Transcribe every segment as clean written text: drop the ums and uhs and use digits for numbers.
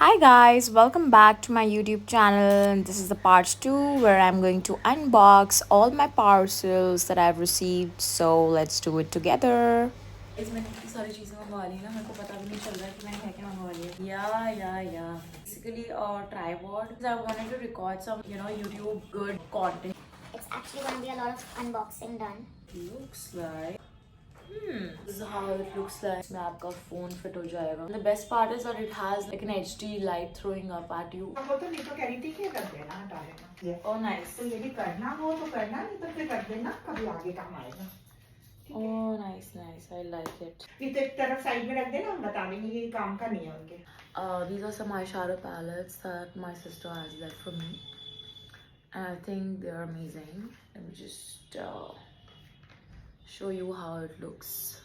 Hi guys, welcome back to my YouTube channel. And this is the part 2 where I'm going to unbox all my parcels that I've received. So let's do it together. Guys, मैंने इतनी सारी चीज़ें मंगवा ली ना, मेरे को पता भी नहीं चल रहा है कि मैंने क्या क्या मंगवा लिया. Yeah. Basically, a tripod. I wanted to record some, YouTube good content. It's actually going to be a lot of unboxing done. Looks like. This is how it looks like. इसमें आपका phone fit हो जाएगा. The best part is that it has like an HD light throwing up at you. वो तो नहीं तो कह रही थी कि रख देना हटा देना. Oh nice. तो यदि करना हो तो करना, नहीं तो फिर रख देना, कभी आगे काम आएगा. Oh nice. I like it. इस एक तरफ साइड में रख देना, हम बता देंगे ये काम का नहीं है उनके. These are some eyeshadow palettes that my sister has left for me, and I think they are amazing. Let me just show you how it looks.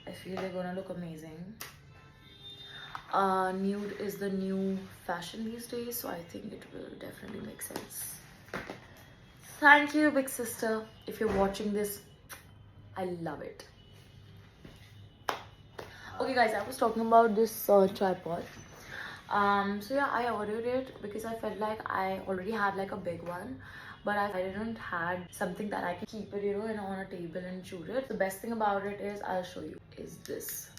I feel they're gonna look amazing. Nude is the new fashion these days, so I think it will definitely make sense. Thank you, big sister. If you're watching this, I love it. Okay guys, I was talking about this tripod. So yeah, I ordered it because I felt like I already had like a big one, but I didn't had something that I can keep it, and on a table and shoot it. The best thing about it is, I'll show you, is this.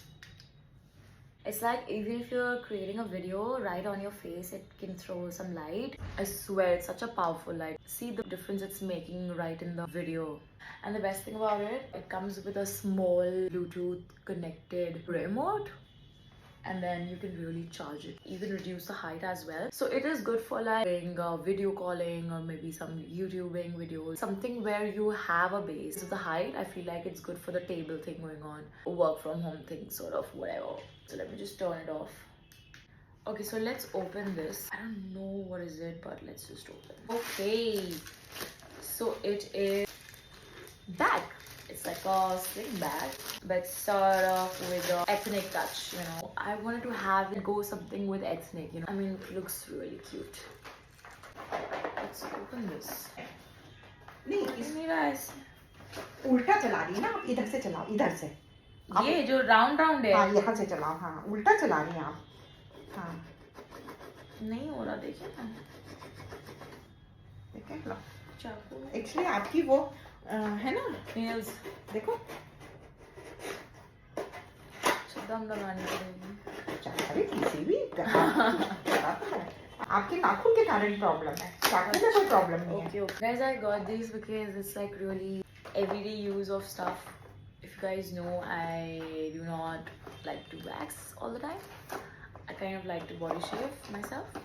It's like even if you're creating a video right on your face, it can throw some light. I swear it's such a powerful light. See the difference it's making right in the video. And the best thing about it, it comes with a small Bluetooth connected remote. And then you can really charge it, even reduce the height as well. So it is good for like doing video calling or maybe some YouTubing videos, something where you have a base. So the height, I feel like it's good for the table thing going on, work from home thing, sort of, whatever. So let me just turn it off. Okay, so let's open this. I don't know what is it, but let's just open. Okay, so it is bag. It's like a sling bag, but sort of with an ethnic touch, I wanted to have it go something with ethnic, I mean, it looks really cute. Let's open this. नहीं, नहीं रहा ऐसे. उल्टा चला रही है ना आप, इधर से चलाओ, इधर से. ये जो राउंड है. हाँ, यहाँ से चलाओ. हाँ, उल्टा चला रही हैं आप. हाँ. नहीं हो रहा, देखिए ना. देखिए लो. चाकू. एक्चुअली आपकी वो है ना, नेल्स. देखो. दम लगानी पड़ेगी. अरे किसी भी आपके नाखून के कारण प्रॉब्लम है, चाकू में कोई प्रॉब्लम नहीं है. Okay. Guys, I got these because it's like really everyday use of stuff. If you guys know, I do not like to wax all the time. I kind of like to body shave myself.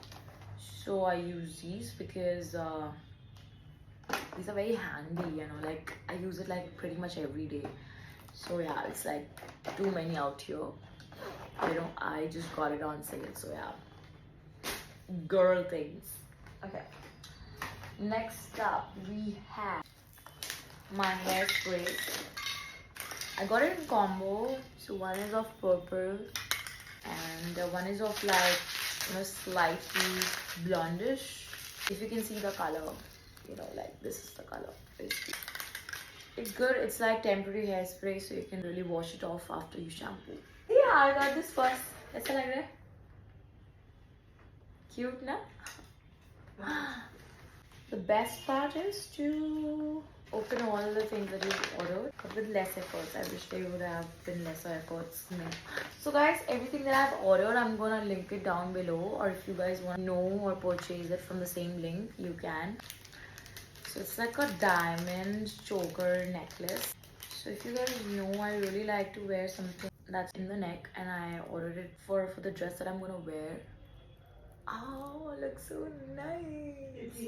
So I use these because these are very handy, like I use it like pretty much every day. So yeah, it's like too many out here. I just got it on sale, so yeah. Girl things. Okay. Next up, we have my hairspray. I got it in combo. So one is of purple and one is of like, slightly blondish. If you can see the color, like this is the color. Basically. It's good. It's like temporary hairspray, so you can really wash it off after you shampoo. Yeah, I got this first. Kaisa lag raha hai? Cute, na? The best part is to open all the things that you've ordered, but with less efforts. I wish they would have been lesser efforts. So guys, everything that I've ordered, I'm gonna link it down below, or if you guys want to know or purchase it from the same link, you can. So it's like a diamond choker necklace. So if you guys know, I really like to wear something that's in the neck, and I ordered it for the dress that I'm gonna wear. Oh, it looks so nice.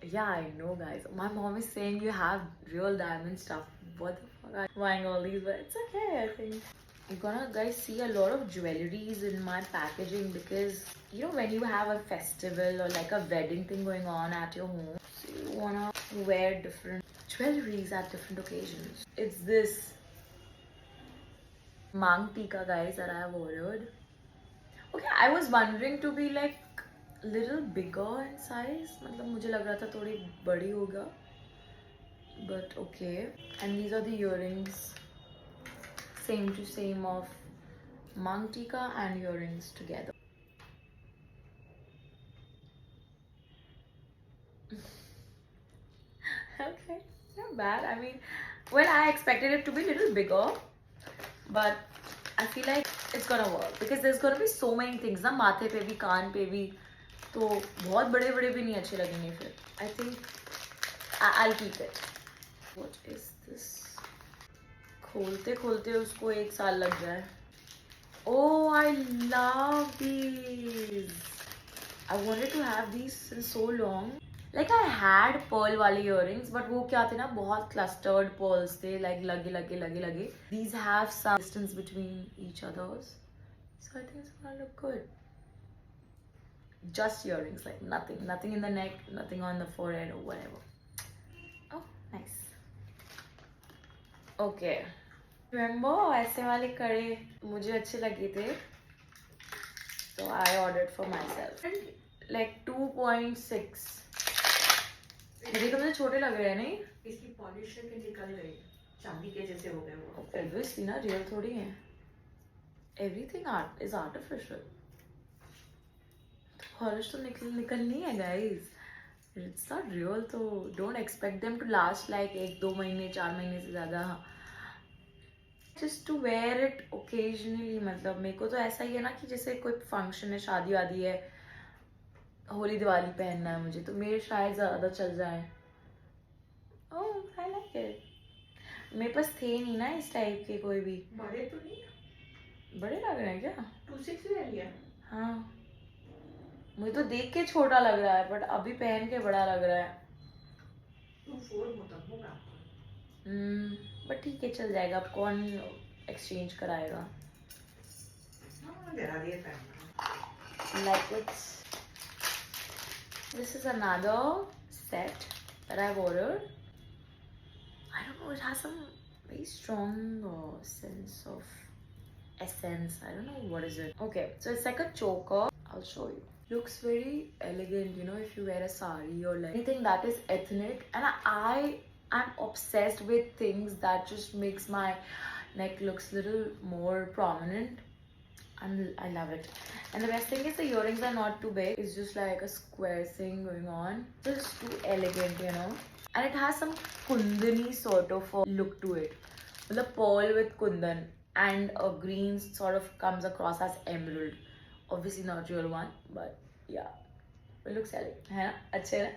Yeah, I know, guys. My mom is saying you have real diamond stuff. What the fuck? I'm buying all these, but it's okay, I think. You're gonna, guys, see a lot of jewelries in my packaging because, when you have a festival or like a wedding thing going on at your home, so you wanna wear different jewelries at different occasions. It's this Mang Tika, guys, that I have ordered. Okay, I was wondering to be like little bigger in size. मतलब मुझे लग रहा था थोड़ी बड़ी होगा. But okay. And these are the earrings. Same to same of Mang tika and earrings together. Okay, not bad. I mean, well, I expected it to be a little bigger, but I feel like it's gonna work because there's gonna be so many things ना माथे पे भी कान पे भी तो बहुत बड़े बड़े भी नहीं अच्छे लगेंगे फिर. I think I'll keep it. What is this? खोलते खोलते उसको 1 साल लग जाए. Oh, I love these. I wanted to have these since so long. Like I had pearl वाले earrings, but वो क्या थे ना बहुत clustered pearls थे, like लगे. These have some distance between each others, so I think it's gonna look good. Just earrings, like nothing in the neck, nothing on the forehead or whatever. Oh, nice. Okay. Remember ऐसे वाले कड़े मुझे अच्छे लगे थे, so I ordered for myself. Like 2.6. ये तो मुझे छोटे लग रहे हैं नहीं? इसकी पॉलिश के निकल गई, चांदी के जैसे हो गए वो. Obviously ना, real थोड़ी है. Everything art is artificial. Polish तो निकलनी है guys. It's not real, तो don't expect them to last like 1-2 महीने 4 महीने से ज़्यादा. Just to wear it occasionally, मतलब मेरे को तो ऐसा ही है ना कि जैसे कोई फंक्शन है, शादी वादी है, होली दिवाली पहनना है मुझे, तो मेरे शायद ज़्यादा चल जाए. Oh, I like it. मेरे पास थे नहीं ना इस टाइप के कोई भी. बड़े तो नहीं, बड़े लग रहे हैं क्या? 2.6 ले लिया. हाँ, मुझे तो देख के छोटा लग रहा है, बट अभी पहन के बड़ा लग रहा है. 2.4 मतलब होगा. बट ठीक है, चल जाएगा. अब कौन एक्सचेंज कराएगा? हाँ, जरा देर पहनना. Like it's. This is another set that I've ordered. I don't know, it has some very strong sense of essence. I don't know what is it. Okay, so it's like a choker. I'll show you. Looks very elegant, you know, if you wear a sari or like anything that is ethnic. And I am obsessed with things that just makes my neck looks little more prominent. And I love it. And the best thing is the earrings are not too big. It's just like a square thing going on. So it's too elegant, you know. And it has some kundani sort of a look to it. The pearl with kundan and a green sort of comes across as emerald. Obviously not real one, but yeah. It looks elegant. है ना? अच्छे ना?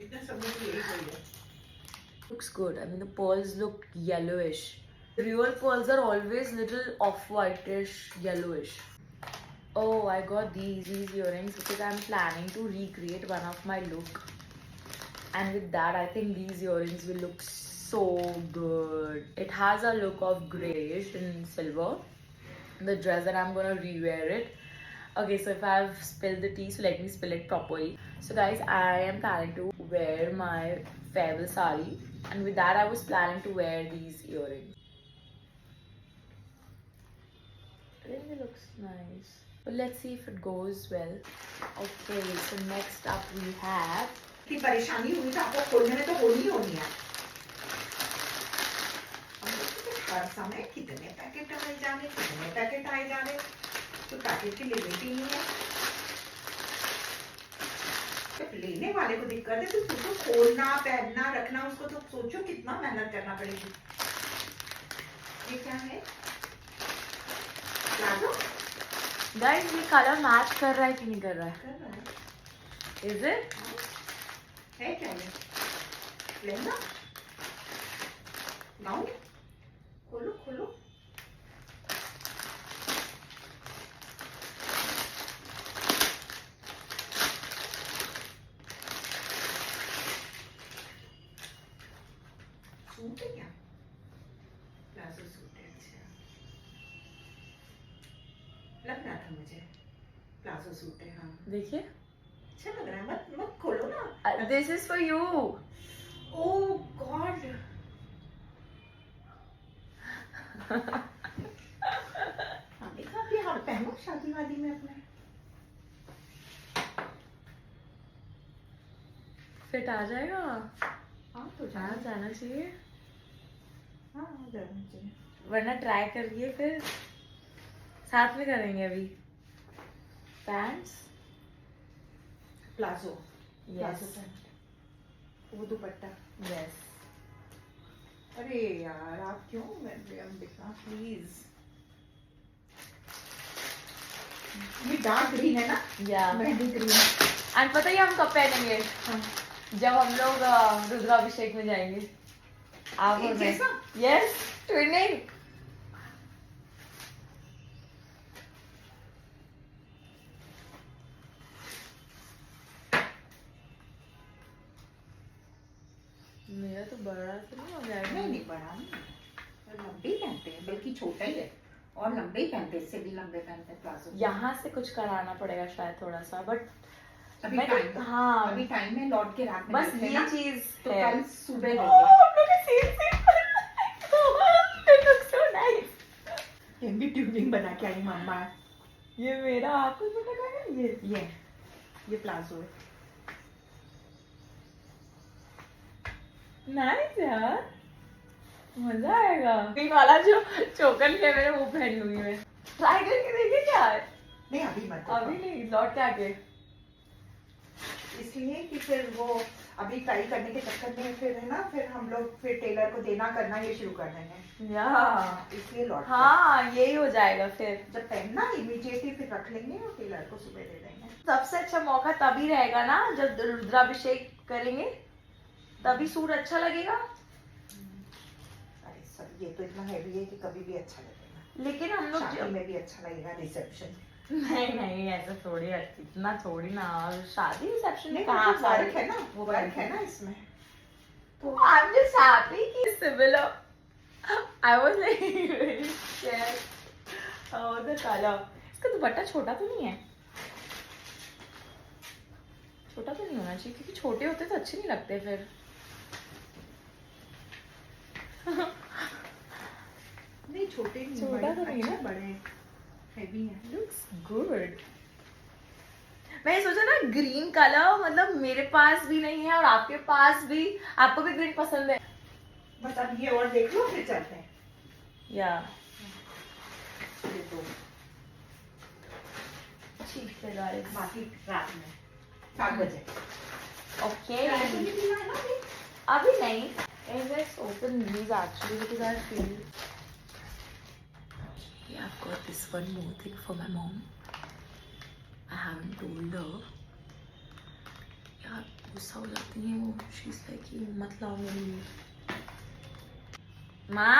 इतना सब में तो यही कोई है. Looks good. I mean the pearls look yellowish. Real pearls are always little off-whitish, yellowish. Oh, I got these earrings because I'm planning to recreate one of my look. And with that, I think these earrings will look so good. It has a look of grayish and silver. The dress that I'm gonna rewear it. Okay, so if I've spilled the tea, so let me spill it properly. So guys, I am planning to wear my farewell sari. And with that, I was planning to wear these earrings. I think it looks nice. But let's see if it goes well. Okay, so next up we have. की परेशानी हुई तो आपको खोलने में तो होनी है. हर समय कितने पैकेट आए जाने, कितने पैकेट आए जाने, तो पैकेट की लिमिट ही नहीं है. जब लेने वाले को दिक्कत है तो उसको खोलना, पहनना, रखना, उसको तो सोचो कितना मेहनत करना पड़ेगी. ये क्या है? प्लाजो? Guys, ये कलर मैच कर रहा है कि नहीं कर रहा है? कर रहा है. Is it? है क्या ये? लेना? गाउन? खोलो खोलो. सूट है क्या? प्लाजो सूट है. अच्छा, लग रहा था मुझे प्लाजो सूट है. हाँ, देखिए. अच्छा लग रहा है. मत मत खोलो ना. This is for you. Oh God. हाँ, देखा अभी हाथ पहनो शादी वादी में अपने. फिट आ जाएगा. हाँ तो हाँ, जाना चाहिए. हाँ जाना चाहिए. वरना ट्राई करिए फिर. साथ में करेंगे अभी पैंट्स प्लाजो यस पैंट वो दुपट्टा यस अरे यार आप क्यों हम दिखना प्लीज ये डार्क ग्रीन है ना या मेहंदी ग्रीन एंड पता है हम कब पहनेंगे हाँ जब हम लोग रुद्राभिषेक में जाएंगे आप एक जैसा? यस ट्विनिंग मेरा तो बड़ा तो नहीं हो जाएगा नहीं बड़ा नहीं लंबे ही पहनते हैं बल्कि छोटा ही है और लंबे ही पहनते हैं इससे भी लंबे पहनते हैं प्लाजो यहाँ से कुछ कराना पड़ेगा शायद थोड़ा सा बट अभी टाइम हाँ अभी टाइम है लौट के रात में बस देखते हैं ये ना, चीज तो है कल सुबह Oh, देंगे I'm looking seriously. It looks so nice. ये भी ट्यूनिंग बना के आई मम्मा ये मेरा आपको भी लगा है ये प्लाजो है नाइस यार मजा आएगा ये वाला जो चोकर लिया मैंने वो पहन लूंगी मैं ट्राई करके देखिए क्या है नहीं अभी मत अभी नहीं लौट के आके इसलिए कि फिर वो अभी ट्राई करने के चक्कर में फिर है ना फिर हम लोग फिर टेलर को देना करना ये शुरू कर देंगे या इसलिए लौट के। हाँ यही हो जाएगा फिर जब पहनना इमीडिएटली फिर रख लेंगे और टेलर को सुबह दे देंगे सबसे अच्छा मौका तभी रहेगा ना जब रुद्राभिषेक करेंगे तभी सूट अच्छा लगेगा अरे सर ये तो इतना हैवी है कि कभी भी अच्छा लगेगा लेकिन हम लोग शादी में भी अच्छा लगेगा रिसेप्शन नहीं नहीं ऐसा थोड़ी इतना थोड़ी ना शादी रिसेप्शन में नहीं कहाँ वो वर्क है ना वो वर्क है ना इसमें तो I'm just happy कि similar I was like very scared about the color इसका दुपट्टा छोटा तो नहीं है छोटा तो नहीं होना चाहिए क्योंकि छोटे होते तो अच्छे नहीं लगते फिर नहीं छोटे नहीं छोटा तो बड़े, नहीं अच्छे ना? बड़े हैवी है looks good मैं सोचा ना ग्रीन कलर मतलब मेरे पास भी नहीं है और आपके पास भी आपको भी ग्रीन पसंद है बस अब ये और देख लो फिर चलते हैं या ये तो ठीक है गाइस बाकी रात में 7 बजे ओके चाय तो नहीं पीना है ना अभी? अभी नहीं let's open these actually because I feel yeah I've got this one more thing for my mom I haven't told her यार गुस्सा हो जाती है वो she's like ये मत लाओ मेरे लिए माँ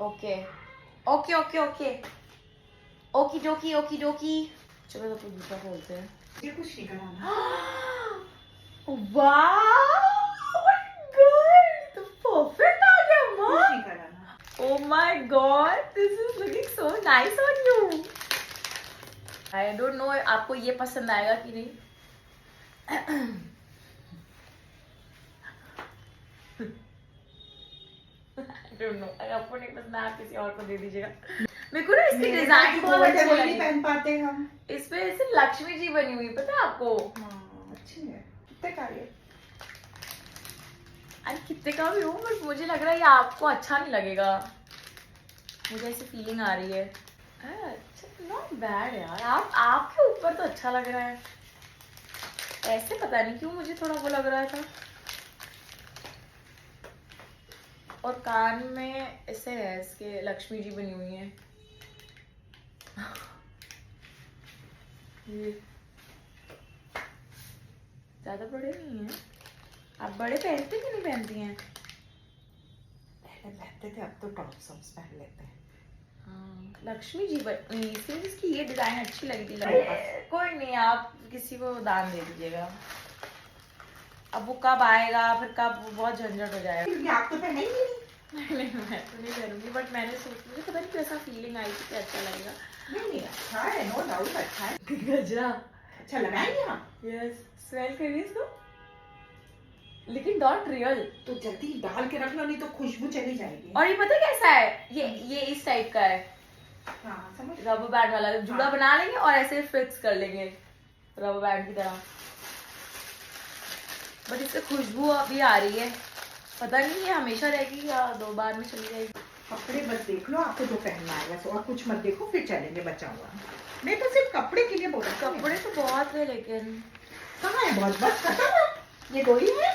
ओके ओके ओके ओके ओकी डोकी चलो तो दूसरा खोलते हैं ये कुछ नहीं कराना Wow! Oh my god! तो perfect आ गया कुछ माँ. नहीं कराना Oh my god! This is looking so nice on you. I don't know आपको ये पसंद आएगा कि नहीं. I don't know. अगर आपको नहीं पसंद आया आप किसी और को दे दीजिएगा. मेरे को ना इसकी डिजाइन बहुत अच्छी नहीं लगी. पहन पाते हम इस पे ऐसे लक्ष्मी जी बनी हुई पता है आपको. हाँ अच्छी है कितने का ये अरे कितने का भी हो बट मुझे लग रहा है ये आपको अच्छा नहीं लगेगा मुझे ऐसी फीलिंग आ रही है अच्छा नॉट बैड यार आपके ऊपर तो अच्छा लग रहा है ऐसे पता नहीं क्यों मुझे थोड़ा वो लग रहा था और कान में ऐसे है इसके लक्ष्मी जी बनी हुई है ये ज्यादा बड़े नहीं है आप बड़े पहनते कि नहीं पहनती हैं पहले पहनते थे अब तो टॉप सॉक्स पहन लेते हैं लक्ष्मी जी इसकी इसकी ये डिजाइन अच्छी लगी थी अरे, कोई नहीं आप किसी को दान दे दीजिएगा अब वो कब आएगा फिर कब बहुत झंझट हो जाएगा ये आप तो पहनेंगे नहीं नहीं मैं तो नहीं करूँगी बट मैंने सोचा मुझे पता नहीं कैसा फीलिंग आई थी कि अच्छा लगेगा नहीं अच्छा है नो डाउट अच्छा है गजरा अच्छा लगाएंगे हम यस स्मेल करिए इसको लेकिन डॉट रियल तो जल्दी डाल के रख लो नहीं तो खुशबू चली जाएगी और ये पता है कैसा है ये इस टाइप का है हाँ समझ रबर बैंड वाला जुड़ा हाँ। बना लेंगे और ऐसे फिक्स कर लेंगे रबर बैंड की तरह बट इससे खुशबू अभी आ रही है पता नहीं ये हमेशा रहेगी या 2 बार में चली जाएगी कपड़े बस देख लो, आपको जो पहनना है बस, और कुछ मत देखो, फिर चलेंगे बचा हुआ। मैं तो सिर्फ कपड़े के लिए बोल रहा हूँ। कपड़े तो बहुत है लेकिन कहाँ है बहुत, बस खत्म है, ये दो ही है।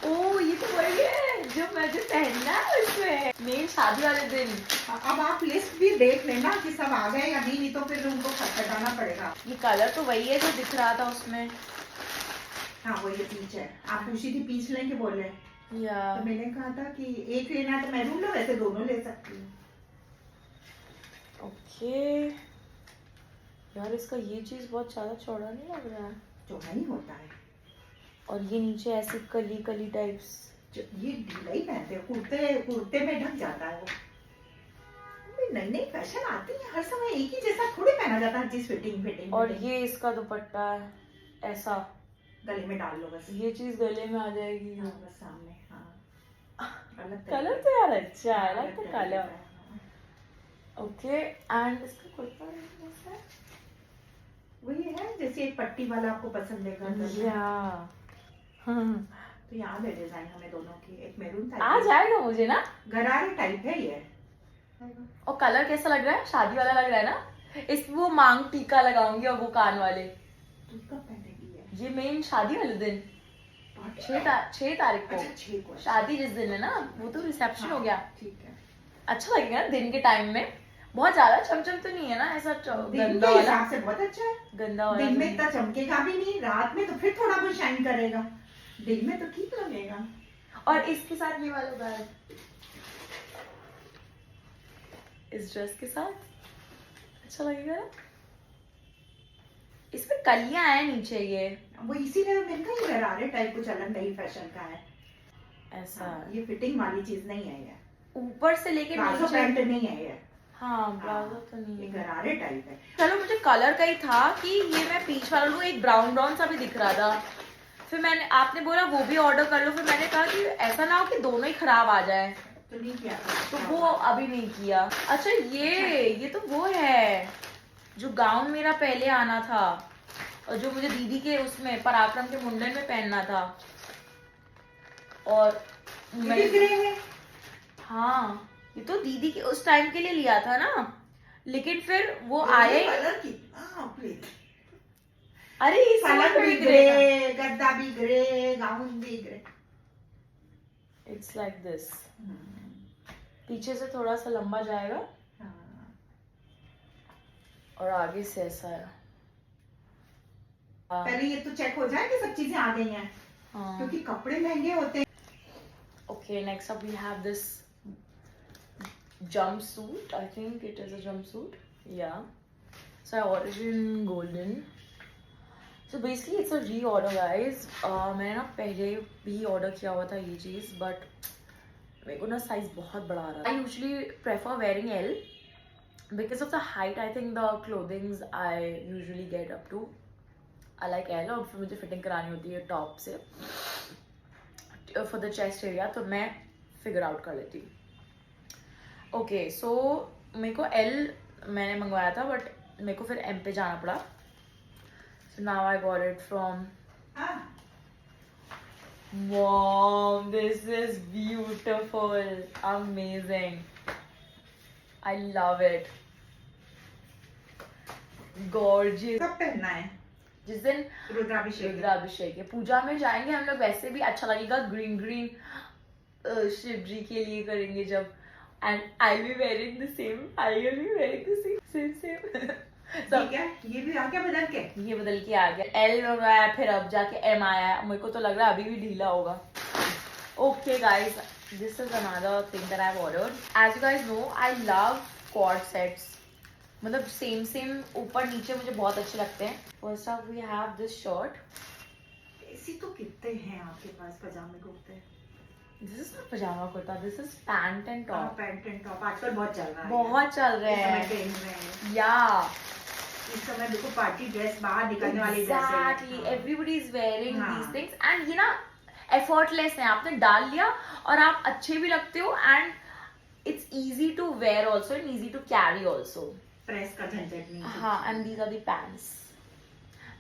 ओ ये तो वही है जो मुझे पहनना है उसमें मेरी शादी वाले दिन। अब आप लिस्ट भी देख लेना कि सब आ गए या नहीं तो फिर उनको खटखटाना पड़ेगा। ये कलर तो वही है जो दिख रहा था उसमें। हाँ वो ये पीच है, आप पूछी थी पीच लेंगे बोले, या तो मैंने कहा था कि एक लेना है तो मैरून लो, वैसे दोनों ले सकती हूँ। ओके यार इसका ये चीज बहुत ज्यादा चौड़ा नहीं लग रहा है, चौड़ा ही होता है, और ये नीचे ऐसे कली कली टाइप्स। ये ढीला ही पहनते हैं, कुर्ते में ढक जाता है वो। नई नई फैशन आती है हर समय, एक ही जैसा थोड़ी पहना जाता है, जिस फिटिंग। और ये इसका दुपट्टा है ऐसा, गले में डाल लो बस, ये चीज गले में आ जाएगी। हाँ बस सामने। हाँ कलर तो यार अच्छा है, लाइक द अलग कलर। तरीका है। ओके एंड इसका कुर्ता कैसा है? वही है जैसे एक पट्टी वाला आपको पसंद है घर में। या तो याद है डिजाइन हमें दोनों की, एक मैरून टाइप आ जाएगा मुझे ना। गरारे टाइप है ये। और कलर कैसा लग रहा है, शादी वाला लग रहा है ना। इस वो मांग टीका लगाऊंगी और वो कान वाले। तू कब पहनेगी ये? ये मेन शादी वाले दिन 6 तारीख को। अच्छा 6 को। शादी जिस दिन है ना, वो तो रिसेप्शन हो गया। ठीक है। अच्छा लगेगा ना दिन के टाइम में, बहुत ज्यादा चमचम तो नहीं है ना ऐसा दिन गंदा के वाला। हिसाब से बहुत अच्छा है। गंदा वाला दिन में तो इतना चमकेगा भी नहीं, रात में तो फिर थोड़ा बहुत शाइन करेगा, दिन में तो ठीक लगेगा। नहीं। और इसके साथ ये वाला बैग, इस ड्रेस के साथ अच्छा लगेगा ना। इसमें कलियां हैं नीचे, ये वो इसीलिए मैंने कहा ये गरारे टाइप कुछ अलग नई फैशन का है ऐसा। ये फिटिंग वाली चीज नहीं है, ये ऊपर से लेके प्लाजो नीचे। पैंट नहीं है ये। हाँ प्लाजो तो नहीं ये है। गरारे टाइप है। चलो मुझे कलर का ही था कि ये मैं पीच वाला लूँ, एक ब्राउन ब्राउन सा भी दिख रहा था। फिर मैंने, आपने बोला वो भी ऑर्डर कर लो, फिर मैंने कहा कि ऐसा ना हो कि दोनों ही खराब आ जाए, तो नहीं किया तो वो अभी नहीं किया। अच्छा ये तो वो है जो गाउन मेरा पहले आना था और जो मुझे दीदी के उसमें पराक्रम के मुंडन में पहनना था। और ये भी ग्रे है। हाँ ये तो दीदी के उस टाइम के लिए लिया था ना, लेकिन फिर वो आया ही। कलर कितना प्लीज। अरे इस पलंग भी ग्रे, गद्दा भी ग्रे, गाउन भी ग्रे। इट्स लाइक दिस, पीछे से थोड़ा सा लंबा जाएगा और आगे से ऐसा है। पहले ये तो चेक हो जाए कि सब चीजें आ गई हैं, क्योंकि कपड़े महंगे होते हैं। Okay, next up we have this jumpsuit. I think it is a jumpsuit. Yeah. So I ordered it in golden. So basically it's a reorder guys. मैंने ना पहले भी ऑर्डर किया हुआ था ये चीज़, बट मेरे को ना साइज बहुत बड़ा आ रहा है। I usually prefer wearing L because of the height. I think the clothings I usually get up to I like L, और फिर मुझे फिटिंग करानी होती है टॉप से फॉर द चेस्ट एरिया, तो मैं फिगर आउट कर लेती हूँ। ओके सो मेरे को एल मैंने मंगवाया था, बट मेरे को फिर एम पे जाना पड़ा। So now I got it from mom. This is beautiful, amazing, I love it, gorgeous. कब पहनना है? जिस दिन रुद्राभिषेक है, पूजा में जाएंगे हम लोग, वैसे भी अच्छा लगेगा। ग्रीन ग्रीन शिव जी के लिए करेंगे जब, and I B wearing the same, I will be wearing the same ठीक है। ये भी आ गया बदल के, ये बदल के आ गया। एल मंगवाया, फिर अब जाके एम आया। मेरे को तो लग रहा है अभी भी ढीला होगा। Okay guys, this is another thing that I have ordered. As you guys know I love coord sets, मतलब सेम ऊपर नीचे मुझे बहुत अच्छे लगते हैं। First of we have this shirt. ऐसी तो कितने हैं आपके पास पजामे कुर्ते? This is not pajama kurta, this is pant and top. Pant and top आजकल बहुत चल रहा है, बहुत चल रहे हैं या इस समय देखो पार्टी ड्रेस, बाहर निकलने वाली ड्रेस है। एग्जैक्टली, एवरीबॉडी इज वेयरिंग हाँ। दीस थिंग्स, एंड ये ना एफर्टलेस है, आपने डाल लिया और आप अच्छे भी लगते हो, and it's easy to wear also and easy to carry also. Press का झंझट नहीं। हाँ, and these are the pants,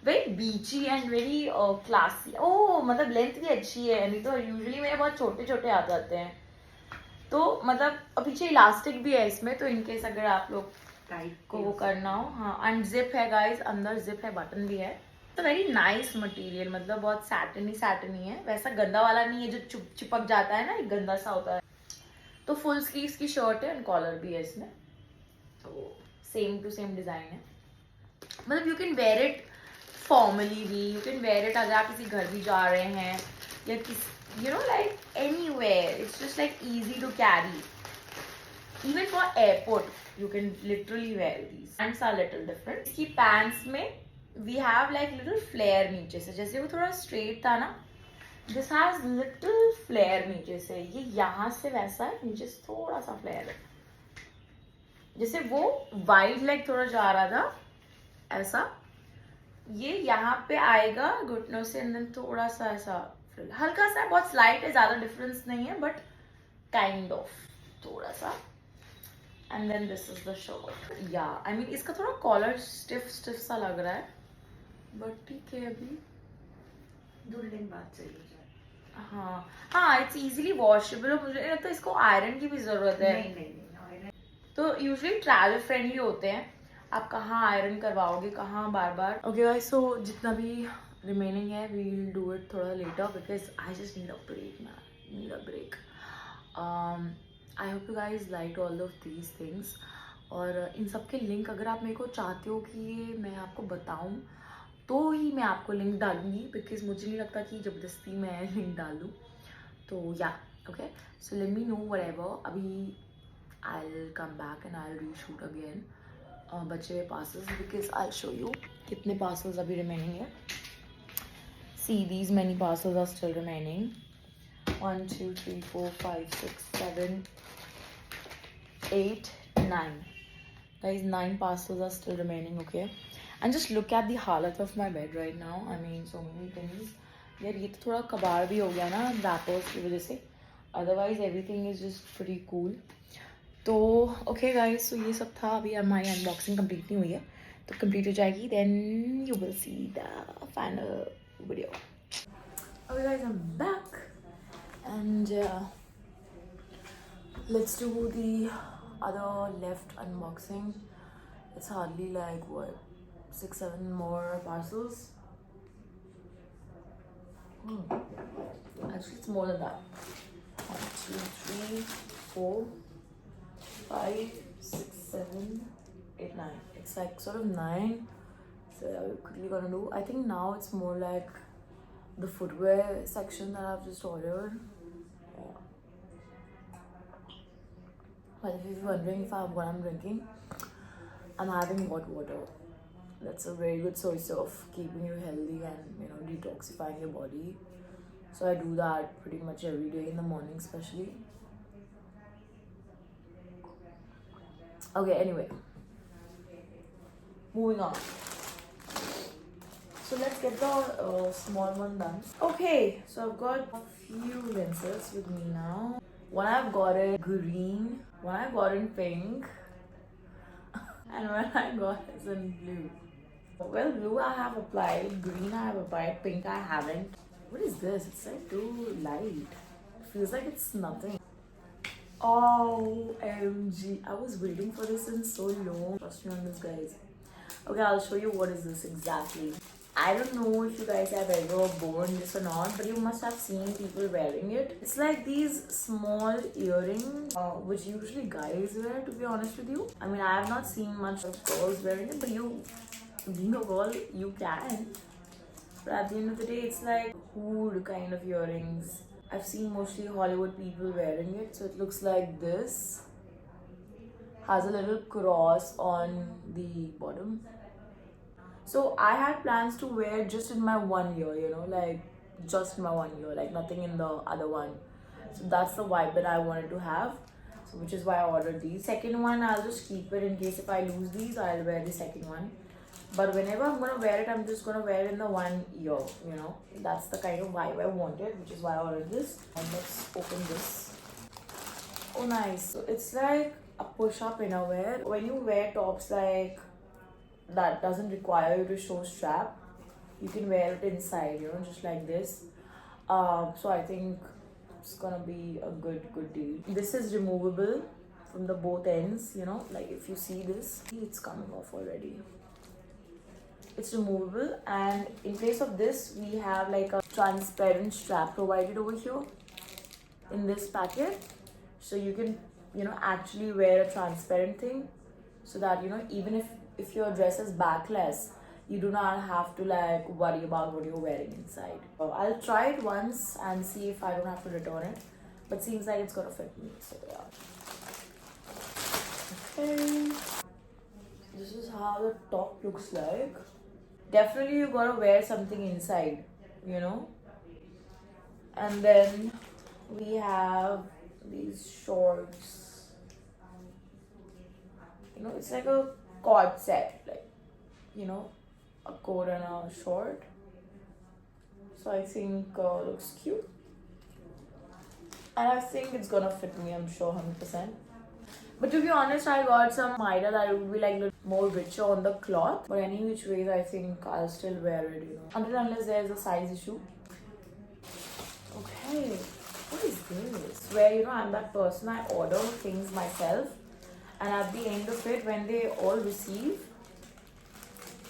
very beachy and very classy. Oh मतलब लेंथ भी अच्छी है, नहीं तो यूजुअली मेरे बहुत छोटे छोटे आ जाते हैं। तो मतलब और पीछे इलास्टिक भी है इसमें, तो इनकेस अगर आप लोग टाइट को वो करना हो, हाँ, एंड जिप है गाइस, अंदर जिप है, बटन भी है। तो वेरी नाइस मटेरियल, मतलब बहुत सैटनी है, वैसा गंदा वाला नहीं है जो चिपक जाता है ना, एक गंदा सा होता है। तो फुल स्लीव्स की शर्ट है एंड कॉलर भी है इसमें, तो सेम टू सेम डिजाइन है। मतलब you can wear it formally भी, यू कैन वेयर इट अगर आप किसी घर भी जा रहे हैं या किसी you know like anywhere, it's just like easy to carry, even for airport you can literally wear these. Pants are little different. इसकी pants में we have like little flare नीचे से, जैसे वो थोड़ा straight था ना, this has little flare नीचे से, ये यहाँ से वैसा है, नीचे से थोड़ा सा flare है, जैसे वो wide leg थोड़ा जा रहा था ऐसा, ये यहाँ पे आएगा घुटनों से and then थोड़ा सा ऐसा हल्का सा, बहुत slight है, ज़्यादा difference नहीं है, but kind of थोड़ा सा। And then this is the shirt. Yeah, I mean इसका थोड़ा कॉलर stiff सा लग रहा है, but ठीक है अभी। धुलने के बाद सही हो जाए। हाँ, it's easily washable, और मुझे नहीं लगता इसको आयरन की भी जरूरत है। नहीं, तो यूजुअली ट्रैवल फ्रेंडली होते हैं, आप कहाँ आयरन करवाओगे, कहाँ बार बार। ओके गाइस, सो जितना भी रिमेनिंग है वी विल डू इट थोड़ा later, because I just need a break man, need a break. I hope you guys like all of these things, और इन सब के लिंक अगर आप मेरे को चाहते हो कि ये मैं आपको बताऊं तो ही मैं आपको लिंक डालूंगी, बिकॉज मुझे नहीं लगता कि ज़बरदस्ती मैं लिंक डाल दूँ। तो या okay, so let me know whatever. अभी I will come back and I will reshoot again बचे हुए parcels, because I will show you कितने पार्सल्स अभी रिमेनिंग है। See these many parcels are still remaining, 1 2 3 4 5 6 7 8 9 guys, 9 parcels are still remaining. Okay, and just look at the halat of my bed right now. I mean so many things यार, ये तो थोड़ा कबाड़ भी हो गया ना रैपर्स की वजह से, otherwise everything is just pretty cool. तो ओके गाइस, सो ये सब था, अभी हमारी अनबॉक्सिंग कंप्लीट नहीं हुई है, तो कंप्लीट हो जाएगी then you will see the final video. Okay guys, I am back and let's do the other left unboxing. It's hardly like what 6-7 more parcels. Actually it's more than that. 1 2 3 4 5 6 7 8 9. It's like sort of 9, so we're quickly gonna do, I think now it's more like the footwear section that I've just ordered. But if you're wondering what I'm drinking, I'm having hot water. That's a very good source of keeping you healthy and, you know, detoxifying your body. So I do that pretty much every day in the morning especially. Okay, anyway, moving on. So let's get the small one done. Okay, so I've got a few lenses with me now. One I've got in green, one I got in pink, and one I got is in blue. Well, blue I have applied, green I have applied, pink I haven't. What is this? It's like too light. It feels like it's nothing. OMG, I was waiting for this in so long. Trust me on this, guys. Okay, I'll show you what is this exactly. I don't know if you guys have ever worn this or not, but you must have seen people wearing it. It's like these small earrings, which usually guys wear, to be honest with you. I mean, I have not seen much of girls wearing it, but you, being a girl, you can. But at the end of the day, it's like hood kind of earrings. I've seen mostly Hollywood people wearing it, so it looks like this. Has a little cross on the bottom. So I had plans to wear just in my one ear, you know, like just my one ear, like nothing in the other one. So that's the vibe that I wanted to have. So which is why I ordered these. Second one, I'll just keep it in case if I lose these, I'll wear the second one. But whenever I'm gonna wear it, I'm just gonna wear it in the one ear, you know. That's the kind of vibe I wanted, which is why I ordered this. And let's open this. Oh nice. So it's like a push-up innerwear. When you wear tops like that doesn't require you to show strap, you can wear it inside, you know, just like this. So I think that's gonna be a good deal. This is removable from the both ends, you know, like if you see this, it's coming off already. It's removable, and in place of this we have like a transparent strap provided over here in this packet, so you can, you know, actually wear a transparent thing, so that, you know, even if your dress is backless, you do not have to like worry about what you're wearing inside. I'll try it once and see if I don't have to return it, but seems like it's gonna fit me, so yeah. Okay, this is how the top looks like. Definitely you gotta wear something inside, you know. And then we have these shorts. You know, it's like a cord set, like, you know, a coat and a short. So I think looks cute, and I think it's gonna fit me, I'm sure, 100%. But to be honest, I got some idea that it would be like a little more richer on the cloth. But any which ways, I think I'll still wear it, you know, until unless there's a size issue. Okay, what is this? Where, you know, I'm that person, I order things myself, and at the end of it, when they all receive,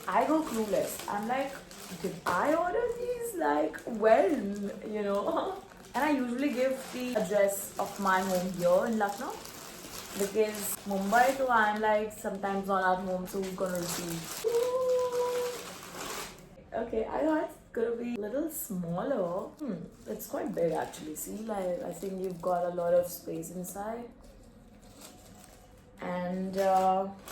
I go clueless. I'm like, did I order these? Like, when, you know? And I usually give the address of my home here in Lucknow, because Mumbai, so I'm like sometimes not at home, so who's gonna receive? Okay, I thought it's gonna be a little smaller. It's quite big actually. See, like, I think you've got a lot of space inside. And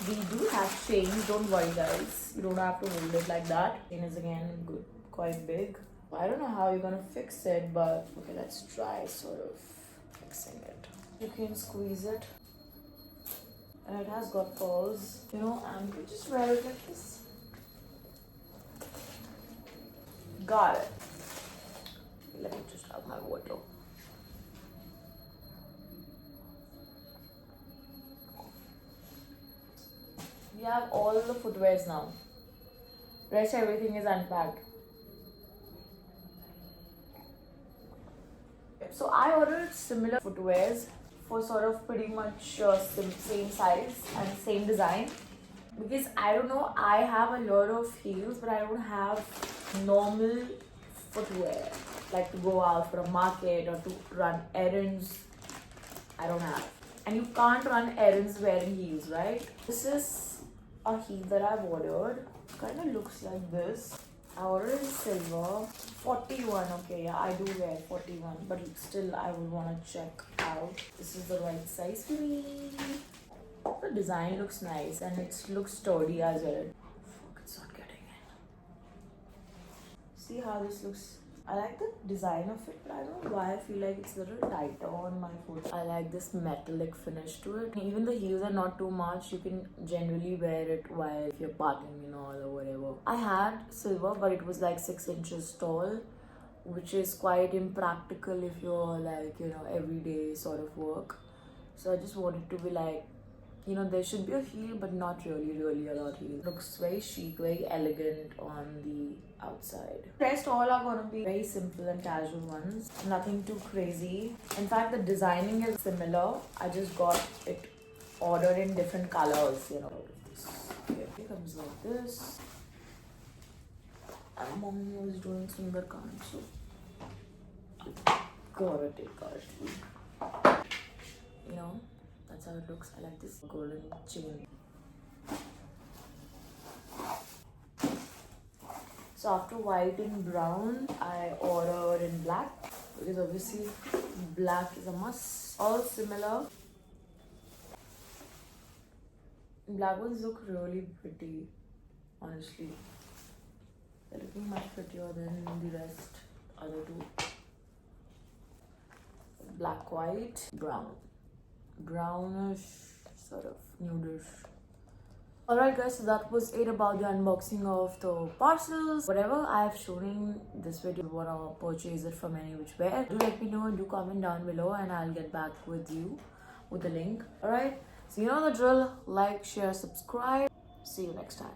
we do have chains, don't worry guys, you don't have to hold it like that. Chain is again good, quite big. I don't know how you're gonna fix it, but okay, let's try sort of fixing it. You can squeeze it, and it has got pearls, you know, and you just wear it like this. Got it. Let me just have my water. We have all the footwears now. Rest everything is unpacked. So I ordered similar footwears for sort of pretty much same size and same design, because I don't know, I have a lot of heels, but I don't have normal footwear, like to go out for a market or to run errands. I don't have. And you can't run errands wearing heels, right? This is a heel that I've ordered. Kind of looks like this. I ordered in silver. 41. Okay, yeah, I do wear 41, but still I would want to check out. This is the right size for me. The design looks nice and it looks sturdy as well. Fuck, it's not getting in. See how this looks. I like the design of it, but I don't know why I feel like it's a little tighter on my foot. I like this metallic finish to it. Even the heels are not too much. You can generally wear it while if you're parking and all or whatever. I had silver, but it was like 6 inches tall, which is quite impractical if you're like, you know, everyday sort of work. So I just wanted to be like, you know, there should be a heel, but not really a lot heel. Looks very chic, very elegant on the outside. The rest all are gonna be very simple and casual ones. Nothing too crazy. In fact, the designing is similar. I just got it ordered in different colors, you know. Okay, it comes like this. And mommy was doing Sundarkand, so gotta take out. You know. That's how it looks. I like this golden chain. So after white and brown, I ordered in black, because obviously black is a must. All similar. Black ones look really pretty, honestly. They're looking much prettier than the rest, other two. Black, white, brown. Brownish, sort of nudish. Alright guys, so that was it about the unboxing of the parcels. Whatever I have shown in this video, if you wanna purchase it from any which way, do let me know, do comment down below, and I'll get back with you with the link. Alright, so you know the drill. Like, share, subscribe. See you next time.